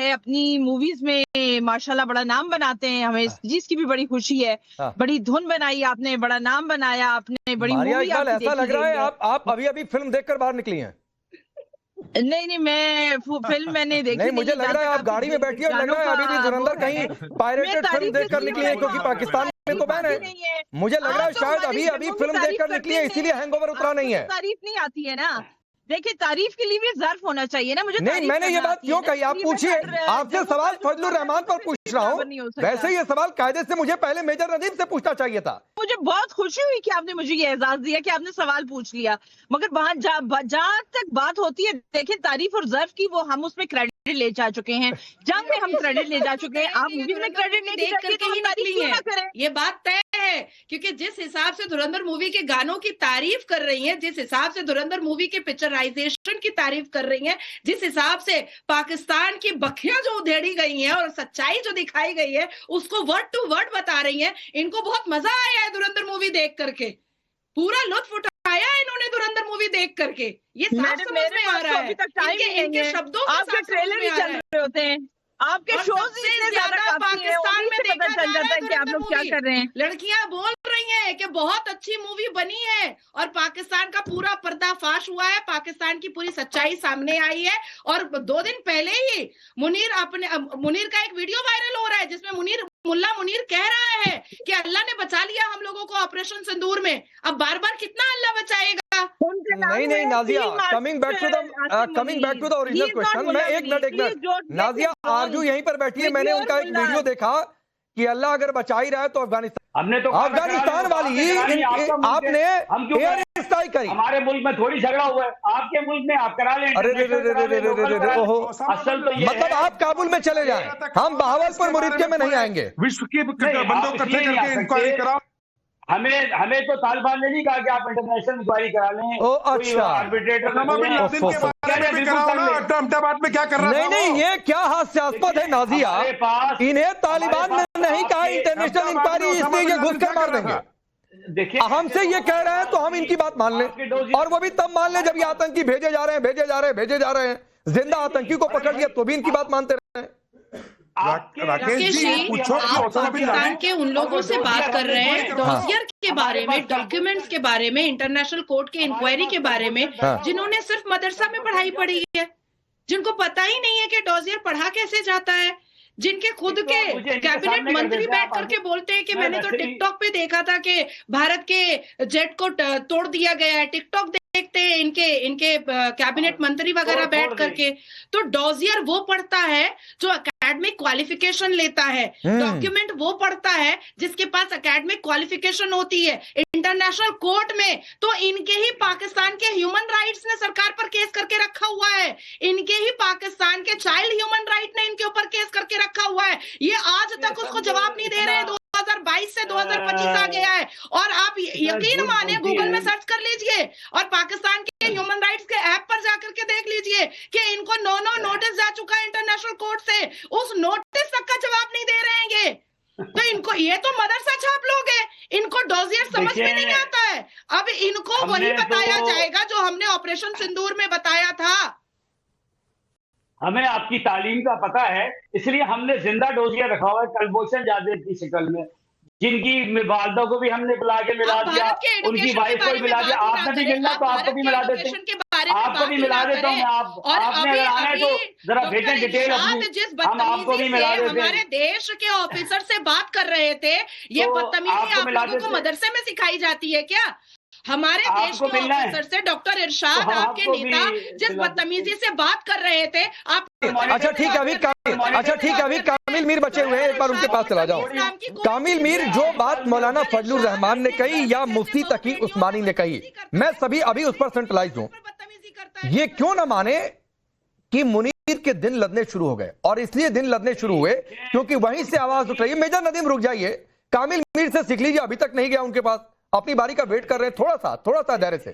है, अपनी मूवीज में माशाल्लाह बड़ा नाम बनाते हैं, हमें इस चीज की भी बड़ी खुशी है। बड़ी धुन बनाई आपने, बड़ा नाम बनाया आपने, बड़ी मूवी आपकी ऐसा लग रहा है आप अभी फिल्म देखकर बाहर निकली हैं। नहीं, मैं फिल्म मैंने देखी नहीं, मुझे लग रहा है आप गाड़ी में बैठी हो, लग रहा है अभी भी धुरंधर कहीं पायरेटेड फिल्म देखकर निकली है, क्योंकि पाकिस्तान में तो बैन है। मुझे लग रहा है शायद अभी फिल्म देखकर निकली है, इसीलिए हैंगओवर उतरा नहीं है। तारीफ नहीं आती है ना, देखिए तारीफ के लिए भी ज़र्फ होना चाहिए ना। मुझे नहीं, मैंने ये बात क्यों कही, आप पूछिए, आपसे सवाल फजलुर रहमान पर पूछ रहा हूँ, वैसे ये सवाल कायदे से मुझे पहले मेजर नदीम से पूछना चाहिए था। मुझे बहुत खुशी हुई कि आपने मुझे ये एजाज दिया कि आपने सवाल पूछ लिया, मगर वहां जहां तक बात होती है, देखिए तारीफ और ज़र्फ की, वो हम उसमें क्रेडिट ले जा चुके हैं, जंग में हम क्रेडिट ले जा चुके हैं, आप मूवी में क्रेडिट नहीं देख करके ही निकली है, ये बात तय है। क्योंकि जिस हिसाब से धुरंधर मूवी के गानों की तारीफ कर रही हैं, जिस हिसाब से धुरंधर मूवी के पिक्चराइजेशन की तारीफ कर रही हैं, जिस हिसाब से पाकिस्तान की बखियां जो उधेड़ी गई हैं और सच्चाई जो दिखाई गई है उसको वर्ड टू वर्ड बता रही हैं, इनको बहुत मजा आया है धुरंधर मूवी देख करके, पूरा लुत्फ उठाया है इन्होंने धुरंधर मूवी देख करके। ये साफ समझ में आ रहा है, इनके शब्दों आपके ट्रेलर ही चल रहे होते हैं, आपके शोज इतने ज्यादा पाकिस्तान में देखा जा रहा है कि आप लोग क्या कर रहे हैं। लड़कियां बोल रही हैं कि बहुत अच्छी मूवी बनी है और पाकिस्तान का पूरा पर्दाफाश हुआ है, पाकिस्तान की पूरी सच्चाई सामने आई है। और 2 दिन पहले ही मुनीर का एक वीडियो वायरल हो रहा है जिसमें मुल्ला मुनीर कह रहा है कि अल्लाह ने बचा लिया हम लोगों को ऑपरेशन सिंदूर में, अब बार बार कितना अल्लाह बचाएगा। नहीं Nazia, coming back to the original question, मैं एक मिनट नाजिया आरजू यहीं पर बैठी है, मैंने उनका एक वीडियो देखा कि अल्लाह अगर बचा ही रहा है तो अफगानिस्तान वाली आपने एयर स्ट्राइक करी, हमारे मुल्क में थोड़ी झगड़ा हुआ है, आपके मुल्क में आप करा लें। असल तो ये मतलब आप काबुल में चले जाएं, हम बहावलपुर मुरीदके में नहीं आएंगे। विश्व के बंदों इकट्ठे करके इंक्वायरी कराओ। हमें तो तालिबान ने नहीं कहा कि आप इंटरनेशनल इंक्वायरी करा लें। अच्छा, अहमदाबाद में क्या कर रहा है? नहीं, ये क्या हास्यास्पद है नाजिया, इन्हें तालिबान ने नहीं कहा इंटरनेशनल इंक्वायरी, इसलिए ये घुस कर मार देंगे। देखिए, हमसे ये कह रहे हैं तो हम इनकी बात मान लें, और वो भी तब मान लें जब ये आतंकी भेजे जा रहे हैं, जिंदा आतंकी को पकड़ लिया तो भी इनकी बात मानते रहे। राकेश जी, आप पाकिस्तान के उन लोगों से बात कर रहे हैं डॉजियर के बारे में, डॉक्यूमेंट्स के बारे में, इंटरनेशल कोर्ट के इंक्वायरी के बारे में, जिन्होंने सिर्फ मदरसा में पढ़ाई पढ़ी है, जिनको पता ही नहीं है कि डॉजियर पढ़ा कैसे जाता है, जिनके खुद के कैबिनेट मंत्री बैठ करके बोलते हैं कि मैंने तो टिकटॉक पे देखा था कि भारत के जेट को तोड़ दिया गया है, टिकटॉक देखते हैं इनके कैबिनेट मंत्री वगैरह बैठ करके। तो डॉजियर वो पढ़ता है जो एकेडमिक क्वालिफिकेशन लेता है, डॉक्यूमेंट वो पढ़ता है जिसके पास एकेडमिक क्वालिफिकेशन होती है। इंटरनेशनल कोर्ट में तो इनके ही पाकिस्तान के ह्यूमन राइट्स ने सरकार पर केस करके रखा हुआ है, इनके ही पाकिस्तान के चाइल्ड ह्यूमन राइट ने इनके ऊपर केस करके रखा हुआ है। ये आज तक उसको जवाब नहीं दे रहे हैं। 2022 से 2025 आ गया है और आप यकीन माने गूगल में सर्च कर लीजिए और पाकिस्तान के ह्यूमन राइट्स के ऐप पर जाकर के देख लीजिए कि इनको 9 नोटिस जा चुका है इंटरनेशनल कोर्ट से, उस नोटिस तक का जवाब नहीं दे रहे हैं ये। तो इनको, ये तो मदरसा छाप लोग हैं, इनको डॉजियर समझ में नहीं आता है। अब इनको वही बताया जाएगा जो हमने ऑपरेशन सिंदूर में बताया था। हमें आपकी तालीम का पता है, इसलिए हमने जिंदा डोजियर रखा हुआ है कुलभूषण जाधव की शक्ल में, जिनकी वालदा को भी हमने बुला के मिला दिया, उनकी वाइफ को भी मिला दिया। आपने भी मिलना तो आपको भी मिला देते हैं, आपको भी मिला देता हूँ मैं। आपने अगर आना है तो जरा भेजें डिटेल अपनी, हम आपको भी मिला देते हैं। हमारे देश के ऑफिसर से बात कर रहे थे, ये बदतमीजी आप लोगों को मदरसे में सिखाई जाती है क्या? हमारे देश के ऑफिसर से डॉक्टर इरशाद, आपके नेता जिस बदतमीजी से बात कर रहे थे आप। अच्छा ठीक है, अभी कामिल मीर बचे हुए हैं, एक बार उनके पास चला जाओ। कामिल मीर, जो बात मौलाना फजलुर रहमान ने कही या मुफ्ती तकी उस्मानी ने कही, मैं सभी अभी उस पर सेंट्रलाइज हूं। ये क्यों ना माने कि मुनीर के दिन लदने शुरू हो गए, और इसलिए दिन लदने शुरू हुए क्योंकि वहीं से आवाज उठ रही है। मेजर नदीम रुक जाइए, कामिल मीर से सीख लीजिए, अभी तक नहीं गया उनके पास, अपनी बारी का वेट कर रहे हैं, थोड़ा सा धैर्य से।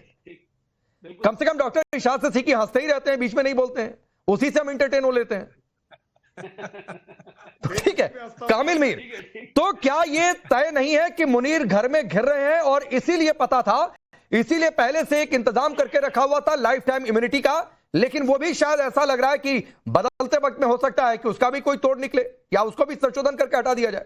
कम से कम डॉक्टर इरशाद से सीखिए, हंसते ही रहते हैं, बीच में नहीं बोलते हैं, उसी से हम इंटरटेन हो लेते हैं। तो ठीक है कामिल मीर, तो क्या ये तय नहीं है कि मुनीर घर में घिर रहे हैं और इसीलिए पता था, इसीलिए पहले से एक इंतजाम करके रखा हुआ था लाइफ टाइम इम्यूनिटी का लेकिन वो भी शायद ऐसा लग रहा है कि बदलते वक्त में हो सकता है कि उसका भी कोई तोड़ निकले या उसको भी संशोधन करके हटा दिया जाए।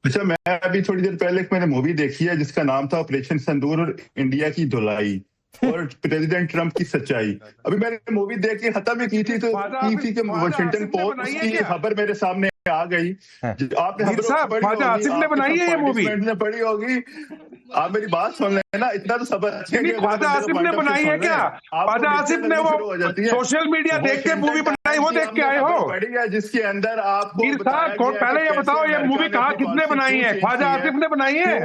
अच्छा, मैं अभी थोड़ी देर पहले एक मैंने मूवी देखी है जिसका नाम था ऑपरेशन सिंदूर और इंडिया की धुलाई और प्रेसिडेंट ट्रंप की सच्चाई। अभी मैंने मूवी देख के खत्म ही की थी तो कि वॉशिंगटन पोस्ट की खबर मेरे सामने आ गई। आपने आसिफ ने बनाई है ये मूवी, ने पढ़ी होगी। आप मेरी बात सुन लेना, इतना तो सबर ख्वाजा आसिफ ने बनाई है क्या? ख्वाजा आसिफ ने वो सोशल मीडिया देख के मूवी बनाई, वो देख के आए हो? पढ़ी है जिसके अंदर आपको पहले ये बताओ ये मूवी कहाँ किसने बनाई है? ख्वाजा आसिफ ने बनाई है?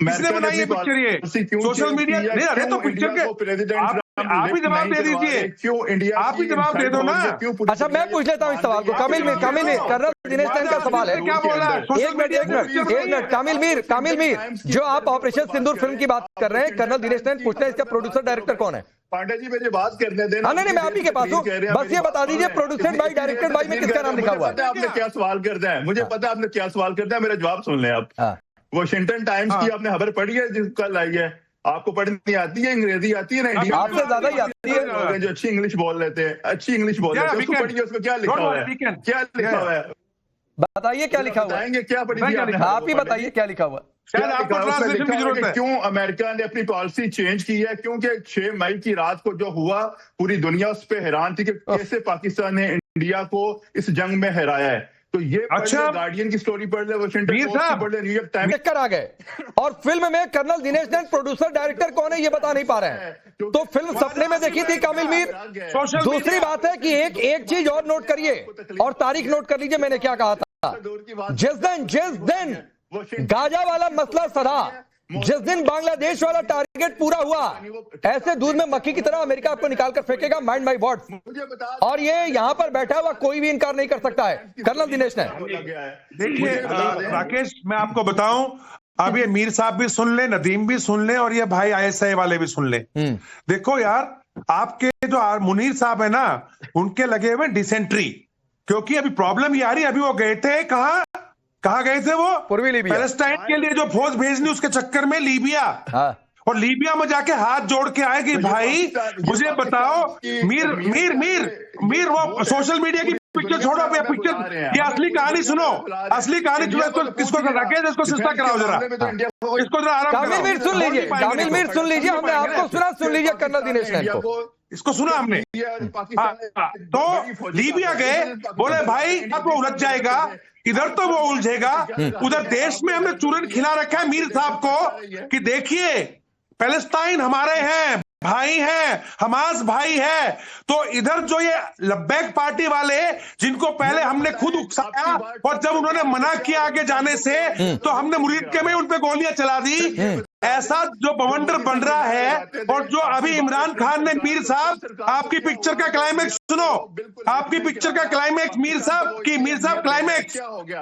किसने बनाई है पिक्चर? ये सोशल मीडिया नहीं, अरे तो पिक्चर के आप ही जवाब दे दीजिए, क्यों इंडिया, आप ही जवाब दे दो ना। अच्छा, मैं पूछ लेता हूँ इस सवाल को। कामिल मीर, कर्नल दिनेश नैन का सवाल है। क्या बोला? एक मिनट कामिल मीर, जो आप ऑपरेशन सिंदूर फिल्म की बात कर रहे हैं, कर्नल दिनेश नैन पूछते हैं इसका प्रोड्यूसर डायरेक्टर कौन है? पांडे जी मुझे बात करने देना। नहीं, मैं आप ही के पास हूँ, बस ये बता दीजिए प्रोड्यूसर बाई डायरेक्टेड बाई में किसका नाम लिखा हुआ है? आपने क्या सवाल करना है, मुझे पता है आपने क्या सवाल करना है, मेरा जवाब सुन लें आप। वॉशिंगटन टाइम्स की आपने खबर पढ़ी है जो कल आई है? आपको पढ़नी आती है, अंग्रेजी आती है ना? इंडिया आपसे ज्यादा ही आती है। जो अच्छी इंग्लिश बोल लेते हैं, अच्छी इंग्लिश बोल लेते हैं, उसको पढ़िए, उसमें क्या लिखा हुआ है? क्या लिखा हुआ है बताइए, क्या लिखा हुआ है? क्या पढ़ी? आप ही बताइए क्या लिखा हुआ है? क्यों अमेरिका ने अपनी पॉलिसी चेंज की है? क्योंकि 6 मई की रात को जो हुआ पूरी दुनिया उस पर हैरान थी कि कैसे पाकिस्तान ने इंडिया को इस जंग में हराया है। तो ये अच्छा, गार्डियन की स्टोरी पढ़ ले, वॉशिंगटन पोस्ट की पढ़ ले, न्यूयॉर्क टाइम्स कर आ गए। और फिल्म में कर्नल दिनेश नैन प्रोड्यूसर डायरेक्टर कौन है ये बता नहीं पा रहे हैं। तो फिल्म सपने में देखी थी कामिल मीर। दूसरी बात है कि एक चीज और नोट करिए और तारीख नोट कर लीजिए, मैंने क्या कहा था। जिस दिन गाजा वाला मसला सधा, जिस दिन बांग्लादेश वाला टारगेट पूरा हुआ, ऐसे दूध में मक्खी की तरह अमेरिका आपको निकाल कर फेंकेगा, माइंड माय वर्ड्स। और ये यहां पर बैठा हुआ कोई भी इनकार नहीं कर सकता है, कर्नल दिनेश ने। देखिए राकेश, मैं आपको बताऊं, अब ये मीर साहब भी सुन ले, नदीम भी सुन ले और ये भाई ISI वाले भी सुन ले। देखो यार, आपके जो मुनीर साहब है ना, उनके लगे हुए डिसेंट्री, क्योंकि अभी प्रॉब्लम ये आ रही है। अभी वो गए थे कहाँ गए थे वो? पूर्वी लीबिया। पैलेस्टाइन के लिए जो फौज भेजनी उसके चक्कर में लीबिया। और लीबिया में जाके हाथ जोड़ के आए कि भाई मुझे बताओ, मीर वो सोशल मीडिया की पिक्चर छोड़ो, पिक्चर ये असली कहानी सुनो, असली कहानी सुनो। किसको राकेश इसको सिस्ता कराओ जरा, इसको जरा आराम। कामिल मीर सुन लीजिए, कामिल मीर सुन लीजिए, हमने आपको सुना, सुन लीजिए कर्नल दिनेश नैन को, इसको सुना हमने। तो लीबिया गए, बोले भाई अब वो उलझ जाएगा, इधर तो वो उलझेगा, उधर देश में हमने चूरन खिला रखा है मीर साहब को कि देखिए पैलेस्टाइन हमारे हैं, भाई हैं, हमास भाई है। तो इधर जो ये लब्बैक पार्टी वाले, जिनको पहले हमने खुद उकसाया और जब उन्होंने मना किया आगे जाने से, तो हमने मुरीदके में उन पे गोलियां चला दी। ऐसा जो बवंडर बन रहा है। और जो अभी इमरान खान ने, मीर साहब आपकी पिक्चर का क्लाइमेक्स सुनो, आपकी पिक्चर का क्लाइमेक्स मीर साहब क्लाइमेक्स,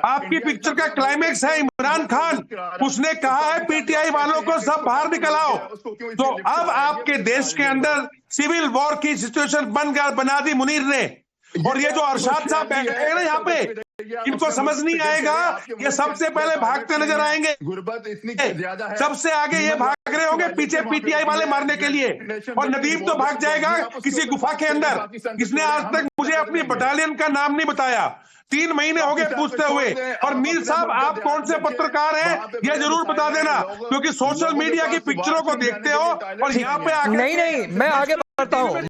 आपकी पिक्चर का क्लाइमेक्स है इमरान खान, उसने कहा है PTI वालों को सब बाहर निकल आओ। तो अब आपके देश के अंदर सिविल वॉर की सिचुएशन बना दी मुनीर ने। और ये जो अरशाद साहब बैठे हैं ना यहाँ पे, इनको समझ नहीं आएगा, ये सबसे पहले भागते नजर आएंगे, गुर्बत इतनी ज्यादा है, सबसे आगे ये भाग रहे होंगे पीछे PTI वाले मारने के लिए। और नदीम तो भाग जाएगा किसी गुफा के अंदर। इसने आज तक मुझे अपनी बटालियन का नाम नहीं बताया, 3 महीने हो गए पूछते हुए। और मीर साहब आप कौन से पत्रकार हैं ये जरूर बता देना, क्योंकि सोशल मीडिया की पिक्चरों को देखते हो और यहाँ पे आके नहीं, मैं आगे बढ़ता हूँ।